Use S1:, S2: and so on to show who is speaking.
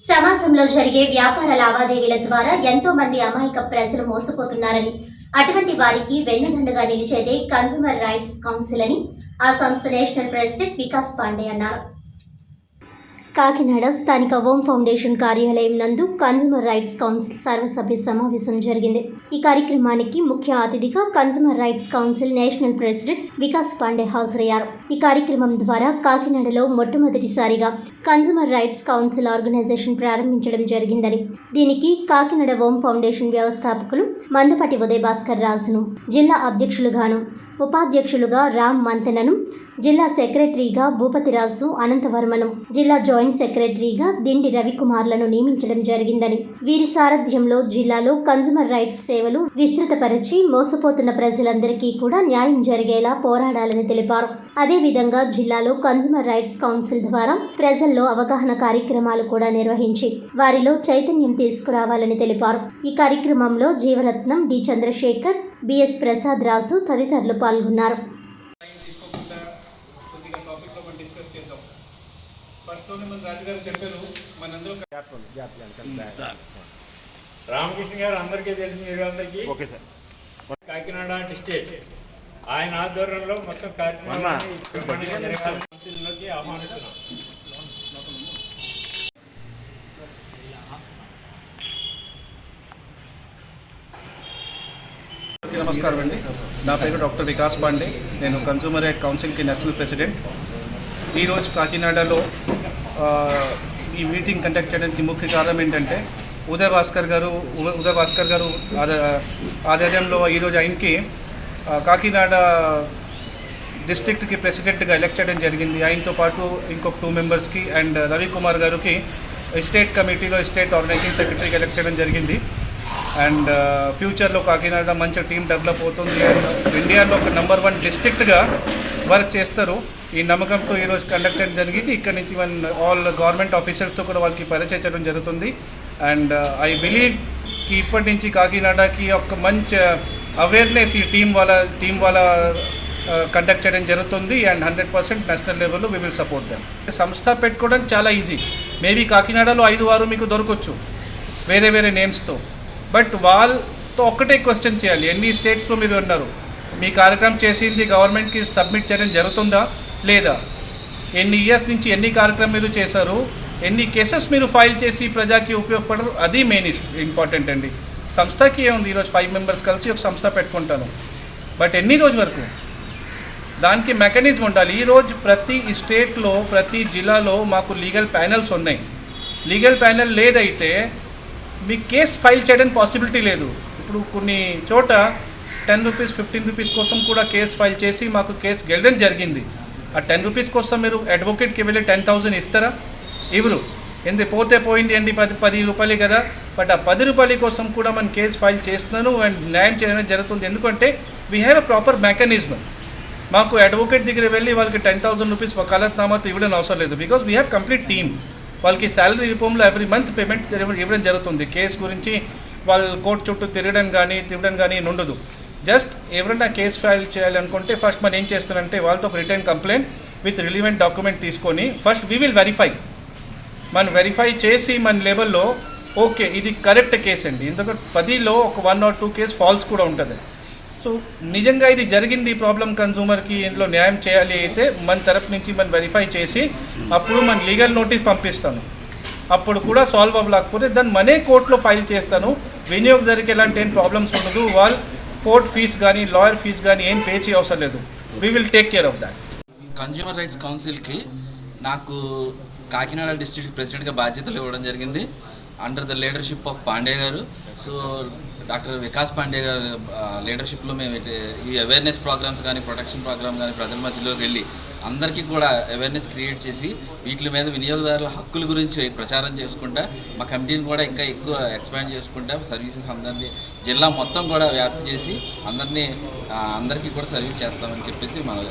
S1: సమాజంలో జరిగే వ్యాపార లావాదేవీల ద్వారా ఎంతో మంది అమాయక ప్రజలు మోసపోతున్నారని, అటువంటి వారికి వెన్నుదండుగా నిలిచేదే కన్స్యూమర్ రైట్స్ కౌన్సిల్ అని ఆ సంస్థ నేషనల్ ప్రెసిడెంట్ వికాస్ పాండే అన్నారు. కాకినాడ స్థానిక ఓం ఫౌండేషన్ కార్యాలయం నందు కన్స్యూమర్ రైట్స్ కౌన్సిల్ సర్వసభ్య సమావేశం జరిగింది. ఈ కార్యక్రమానికి ముఖ్య అతిథిగా consumer rights council national president Vikas Pandey హాజరయ్యారు. ఈ కార్యక్రమం ద్వారా కాకినాడలో మొట్టమొదటిసారిగా కన్స్యూమర్ రైట్స్ కౌన్సిల్ ఆర్గనైజేషన్ ప్రారంభించడం జరిగిందని, దీనికి కాకినాడ ఓం ఫౌండేషన్ వ్యవస్థాపకులు మందపాటి ఉదయ్ భాస్కర్ రాజును, జిల్లా అధ్యక్షులుగాను, ఉపాధ్యక్షులుగా రామ్ మంతెనను, జిల్లా సెక్రటరీగా భూపతిరాజు అనంతవర్మను, జిల్లా జాయింట్ సెక్రటరీగా దిండి రవికుమార్లను నియమించడం జరిగిందని, వీరి సారథ్యంలో జిల్లాలో కన్స్యూమర్ రైట్స్ సేవలు విస్తృతపరిచి మోసపోతున్న ప్రజలందరికీ కూడా న్యాయం జరిగేలా పోరాడాలని తెలిపారు. అదేవిధంగా జిల్లాలో కన్స్యూమర్ రైట్స్ కౌన్సిల్ ద్వారా ప్రజల్లో అవగాహన కార్యక్రమాలు కూడా నిర్వహించి వారిలో చైతన్యం తీసుకురావాలని తెలిపారు. ఈ కార్యక్రమంలో జీవరత్నం, డి చంద్రశేఖర్, బిఎస్ ప్రసాద్ రాజు తదితరులు పాల్గొన్నారు.
S2: రామకృష్ణ గారు అందరికీ తెలిసిన మీరందరికీ కాకినాడ డిస్ట్రిక్ట్ ఆయన ఆధ్వర్యంలో మొత్తం కౌన్సిల్లోకి ఆహ్వానిస్తున్నాం.
S3: నమస్కారం అండి. నా పేరు డాక్టర్ వికాస్ పాండే. నేను కన్స్యూమర్ రైట్ కౌన్సిల్కి నేషనల్ ప్రెసిడెంట్. ఈరోజు కాకినాడలో ఈ మీటింగ్ కండక్ట్ చేయడానికి ముఖ్య కారణం ఏంటంటే ఉదయ్ భాస్కర్ గారు ఆధ్వర్యంలో ఈరోజు ఆయనకి కాకినాడ డిస్ట్రిక్ట్కి ప్రెసిడెంట్గా ఎలక్ట్ చేయడం జరిగింది. ఆయనతో పాటు ఇంకొక 2 మెంబర్స్కి అండ్ రవికుమార్ గారికి స్టేట్ కమిటీలో స్టేట్ ఆర్గనైజింగ్ సెక్రటరీకి ఎలక్ట్ చేయడం జరిగింది. అండ్ ఫ్యూచర్లో కాకినాడ మంచి టీం డెవలప్ అవుతుంది అండ్ ఇండియాలో ఒక నెంబర్ 1 డిస్ట్రిక్ట్గా వర్క్ చేస్తారు. ఈ నమ్మకంతో ఈరోజు కండక్ట్ చేయడం జరిగింది. ఇక్కడ నుంచి ఆల్ గవర్నమెంట్ ఆఫీసర్స్తో కూడా వాళ్ళకి పరిచయం చేయడం జరుగుతుంది. అండ్ ఐ బిలీవ్ కి ఇప్పటి నుంచి కాకినాడకి ఒక మంచి అవేర్నెస్ ఈ టీం వాళ్ళ కండక్ట్ చేయడం జరుగుతుంది. అండ్ 100% నేషనల్ లెవెల్లో వీ విల్ సపోర్ట్ దెమ్. సంస్థ పెట్టుకోవడం చాలా ఈజీ. మేబీ కాకినాడలో 5-6 మీకు దొరకవచ్చు వేరే నేమ్స్తో. బట్ వాళ్ళతో ఒక్కటే క్వశ్చన్ చేయాలి, ఎన్ని స్టేట్స్లో మీరు ఉన్నారు, మీ కార్యక్రమం చేసింది గవర్నమెంట్కి సబ్మిట్ చేయడం జరుగుతుందా లేదా, ఎన్ని ఇయర్స్ నుంచి ఎన్ని కార్యక్రమం మీరు చేశారు, ఎన్ని కేసెస్ మీరు ఫైల్ చేసి ప్రజాకి ఉపయోగపడరు, అది మెయిన్ ఇంపార్టెంట్ అండి. సంస్థకి ఏముంది, ఈరోజు 5 మెంబర్స్ కలిసి ఒక సంస్థ పెట్టుకుంటాను. బట్ ఎన్ని రోజు వరకు దానికి మెకానిజం ఉండాలి. ఈరోజు ప్రతి స్టేట్లో ప్రతి జిల్లాలో మాకు లీగల్ ప్యానెల్స్ ఉన్నాయి. లీగల్ ప్యానెల్ లేదైతే మీకు కేసు ఫైల్ చేయడానికి పాసిబిలిటీ లేదు. ఇప్పుడు కొన్ని చోట 10 రూపీస్ 15 రూపీస్ కోసం కూడా కేసు ఫైల్ చేసి మాకు కేసు గెలడం జరిగింది. ఆ 10 రూపీస్ కోసం మీరు అడ్వకేట్కి వెళ్ళి 10,000 ఇస్తారా? ఇవ్వరు. ఎందుకు పోతే పోయింది అండి, 10 రూపాయలే కదా. బట్ ఆ 10 రూపాయల కోసం కూడా మనం కేసు ఫైల్ చేస్తున్నాను అండ్ న్యాయం చేయడం జరుగుతుంది. ఎందుకంటే we have a proper mechanism. మాకు అడ్వకేట్ దగ్గర వెళ్ళి వాళ్ళకి 10,000 రూపీస్ వకాలత్నామాతో ఇవ్వడం అవసరం లేదు. Because we have complete team. వాళ్ళకి శాలరీ రూపంలో ఎవ్రీ మంత్ పేమెంట్ ఇవ్వడం జరుగుతుంది. కేసు గురించి వాళ్ళు కోర్టు చుట్టూ తిరగడం కానీ ఉండదు. జస్ట్ ఎవరైనా కేసు ఫైల్ చేయాలనుకుంటే ఫస్ట్ మనం ఏం చేస్తారంటే వాళ్ళతో return complaint with relevant document తీసుకొని ఫస్ట్ వీ విల్ వెరిఫై చేసి మన లెవెల్లో ఓకే ఇది కరెక్ట్ కేసు అండి. ఎందుకంటే 10లో ఒక 1 or 2 కేసు ఫాల్స్ కూడా ఉంటుంది. సో నిజంగా ఇది జరిగింది ప్రాబ్లం కన్సూమర్కి, ఇందులో న్యాయం చేయాలి అయితే మన తరపు నుంచి మనం వెరిఫై చేసి అప్పుడు మన లీగల్ నోటీస్ పంపిస్తాను. అప్పుడు కూడా సాల్వ్ అవ్వలేకపోతే దాన్ని మనే కోర్టులో ఫైల్ చేస్తాను. వినియోగదారుకి ఎలాంటి ప్రాబ్లమ్స్ ఉండదు. వాళ్ళు కోర్ట్ ఫీజు కానీ లాయర్ ఫీజు కానీ ఏం పే చేయ అవసరం లేదు. We will take care of that.
S4: Consumer rights కౌన్సిల్కి నాకు కాకినాడ డిస్ట్రిక్ట్ ప్రెసిడెంట్గా బాధ్యతలు ఇవ్వడం జరిగింది under the leadership of Pandey garu. So doctor Vikas Pandey garu లీడర్షిప్లో మేము ఈ అవేర్నెస్ ప్రోగ్రామ్స్ కానీ ప్రొటెక్షన్ ప్రోగ్రామ్ కానీ ప్రజల మధ్యలోకి వెళ్ళి అందరికీ కూడా అవేర్నెస్ క్రియేట్ చేసి వీటి మీద వినియోగదారుల హక్కుల గురించి ప్రచారం చేసుకుంటా మా కమిటీని కూడా ఇంకా ఎక్కువ ఎక్స్పాండ్ చేసుకుంటా సర్వీసెస్ అందరినీ జిల్లా మొత్తం కూడా వ్యాప్తి చేసి అందరికీ కూడా సర్వీస్ చేస్తామని చెప్పేసి మనం